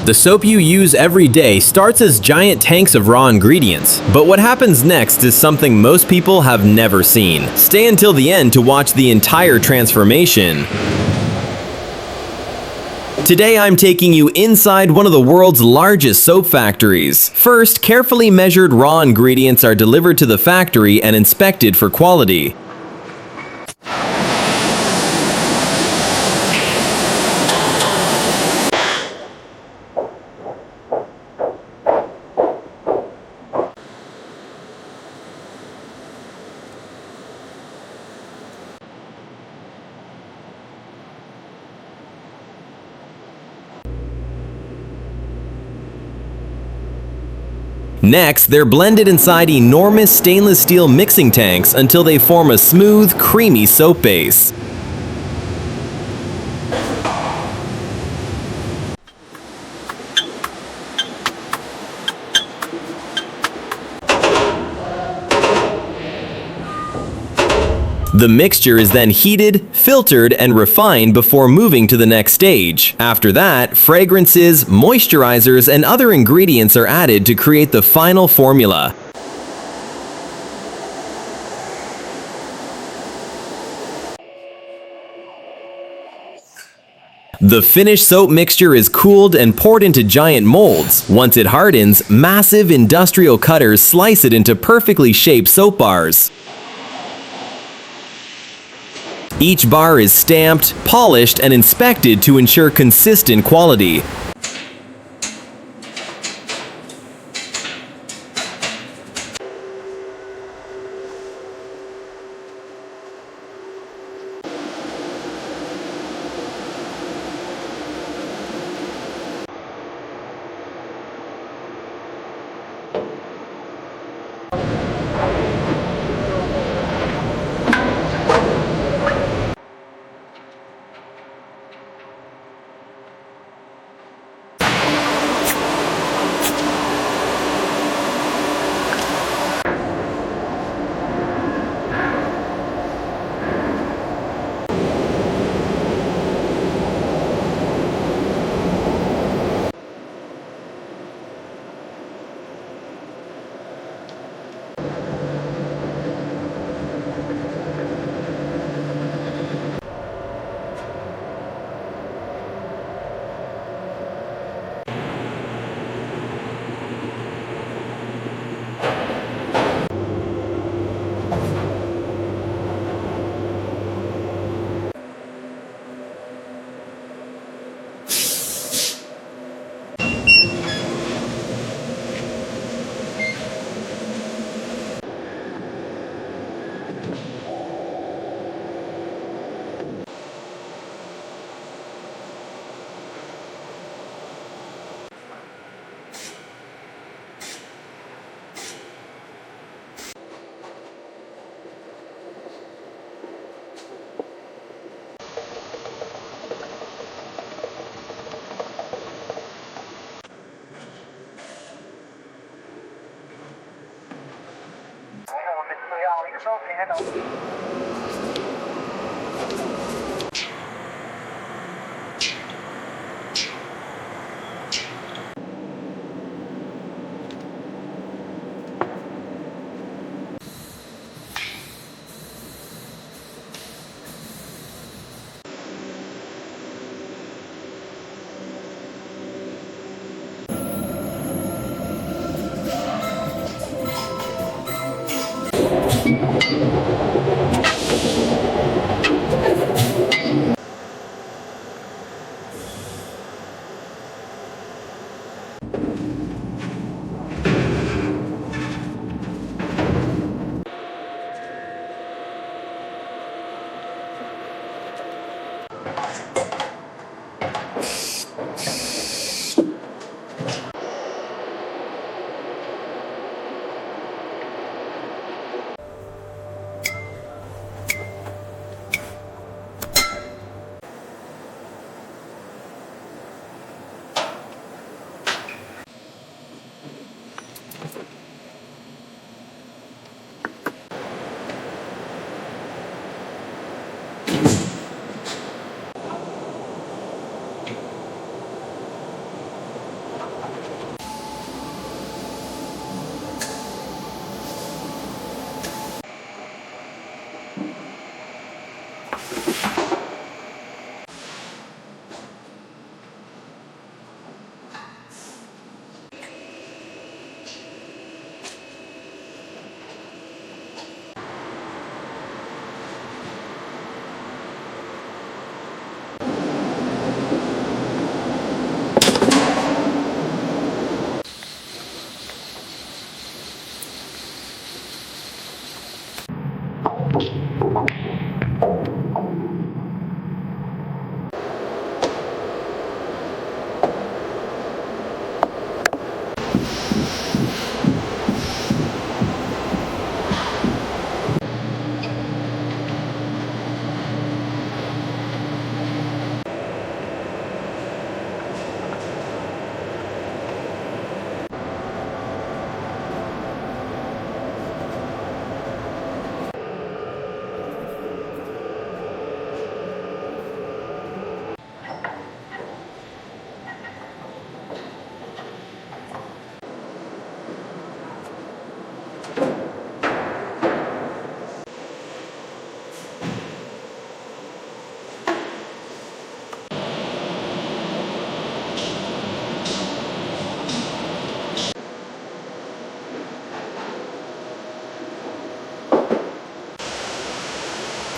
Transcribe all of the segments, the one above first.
The soap you use every day starts as giant tanks of raw ingredients, but what happens next is something most people have never seen. Stay until the end to watch the entire transformation. Today I'm taking you inside one of the world's largest soap factories. First, carefully measured raw ingredients are delivered to the factory and inspected for quality. Next, they're blended inside enormous stainless steel mixing tanks until they form a smooth, creamy soap base. The mixture is then heated, filtered, and refined before moving to the next stage. After that, fragrances, moisturizers, and other ingredients are added to create the final formula. The finished soap mixture is cooled and poured into giant molds. Once it hardens, massive industrial cutters slice it into perfectly shaped soap bars. Each bar is stamped, polished, and inspected to ensure consistent quality.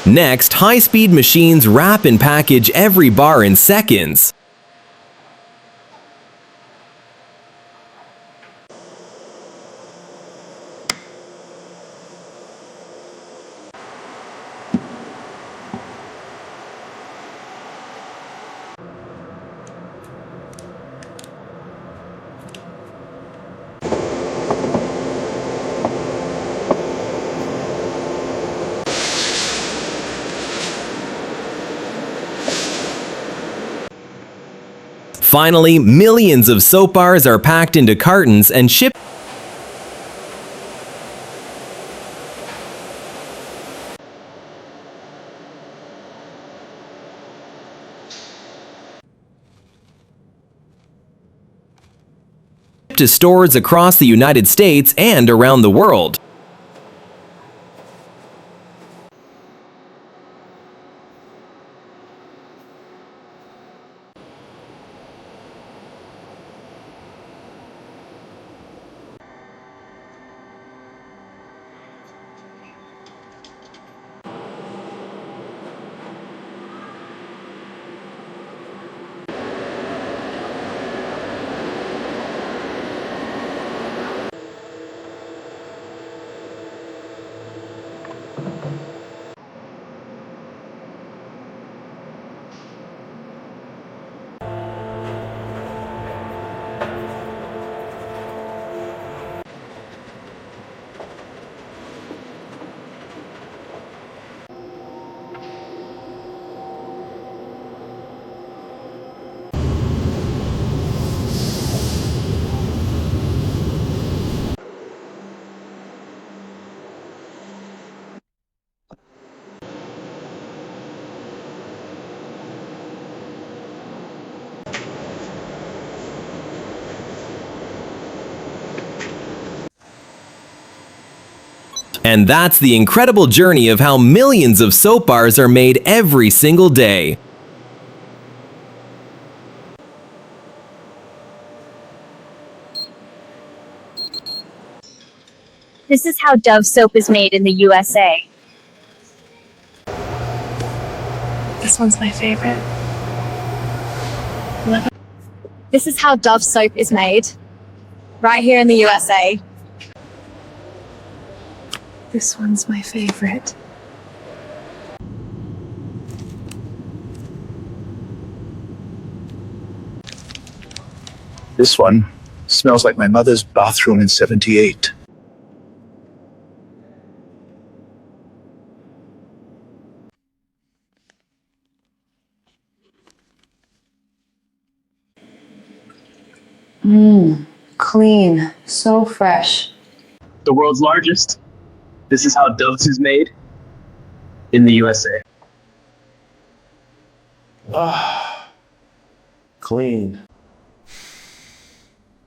Next, high-speed machines wrap and package every bar in seconds. Finally, millions of soap bars are packed into cartons and shipped to stores across the United States and around the world. And that's the incredible journey of how millions of soap bars are made every single day. This is how Dove soap is made in the USA. This one's my favorite. This is how Dove soap is made right here in the USA. This one's my favorite. This one smells like my mother's bathroom in '78. Clean, so fresh. The world's largest. This is how Dove's is made in the USA. Clean.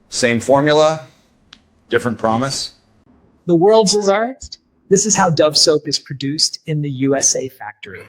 Same formula, different promise. The world's largest. This is how Dove soap is produced in the USA factory.